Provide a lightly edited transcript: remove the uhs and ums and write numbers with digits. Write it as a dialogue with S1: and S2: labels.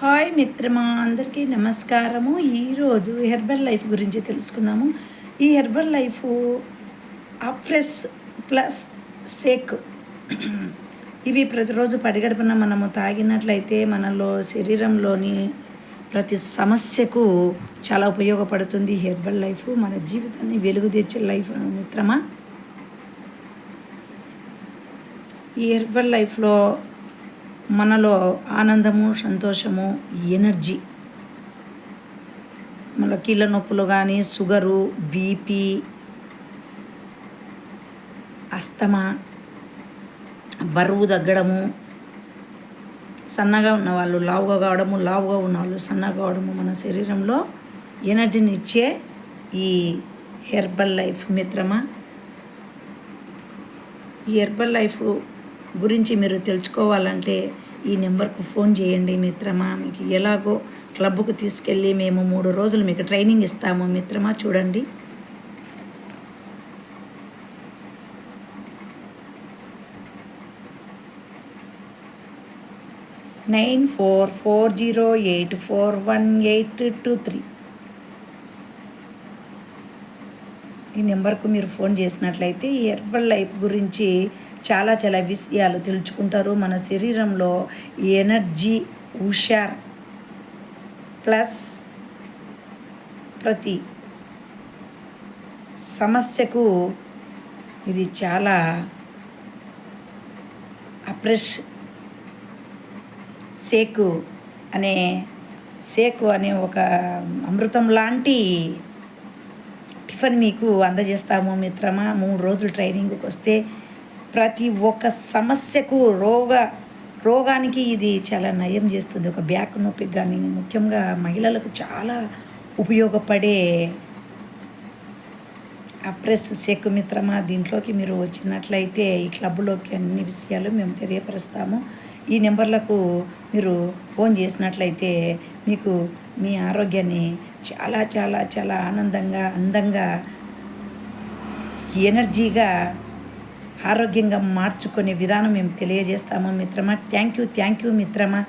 S1: Hi మిత్రమా, అందరికీ నమస్కారము. ఈరోజు హెర్బల్ లైఫ్ గురించి తెలుసుకుందాము. ఈ Herbalife Afresh plus shake ఇవి ప్రతిరోజు పడిగడుపున మనము తాగినట్లయితే మనలో శరీరంలోని ప్రతి సమస్యకు చాలా ఉపయోగపడుతుంది. హెర్బల్ లైఫ్ మన జీవితాన్ని వెలుగు తెచ్చే లైఫ్ మిత్రమా. ఈ హెర్బల్ లైఫ్లో మనలో ఆనందము, సంతోషము, ఎనర్జీ, మన కీళ్ళ నొప్పులు కానీ, షుగరు, బీపీ, అస్తమా, బరువు తగ్గడము, సన్నగా ఉన్నవాళ్ళు లావుగా కావడము, లావుగా ఉన్నవాళ్ళు సన్నగా కావడము, మన శరీరంలో ఎనర్జీని ఇచ్చే ఈ హెర్బల్ లైఫ్ మిత్రమా. ఈ హెర్బల్ లైఫ్ గురించి మీరు తెలుసుకోవాలంటే ఈ నెంబర్కు ఫోన్ చేయండి మిత్రమా. మీకు ఎలాగో క్లబ్కు తీసుకెళ్ళి మేము 3 రోజులు మీకు ట్రైనింగ్ ఇస్తాము మిత్రమా. చూడండి, (9440841823) ఈ నెంబర్కు మీరు ఫోన్ చేసినట్లయితే ఈ హెర్బల్ లైఫ్ గురించి చాలా విషయాలు తెలుసుకుంటారు. మన శరీరంలో ఎనర్జీ, హుషార్ ప్లస్ ప్రతి సమస్యకు ఇది చాలా అప్రెస్ షేక్ అనే ఒక అమృతం లాంటి టిఫిన్ మీకు అందజేస్తాము మిత్రమా. 3 రోజులు ట్రైనింగ్కి వస్తే ప్రతి ఒక్క సమస్యకు రోగానికి ఇది చాలా నయం చేస్తుంది. ఒక బ్యాక్ నొప్పికి కానీ, ముఖ్యంగా మహిళలకు చాలా ఉపయోగపడే అప్రెస్ షేక్ మిత్రమా. దీంట్లోకి మీరు వచ్చినట్లయితే ఈ క్లబ్లోకి అన్ని విషయాలు మేము తెలియపరుస్తాము. ఈ నెంబర్లకు మీరు ఫోన్ చేసినట్లయితే మీకు మీ ఆరోగ్యాన్ని చాలా ఆనందంగా, అందంగా, ఎనర్జీగా, ఆరోగ్యంగా మార్చుకునే విధానం మేము తెలియజేస్తాము మిత్రమా. థ్యాంక్ యూ మిత్రమా.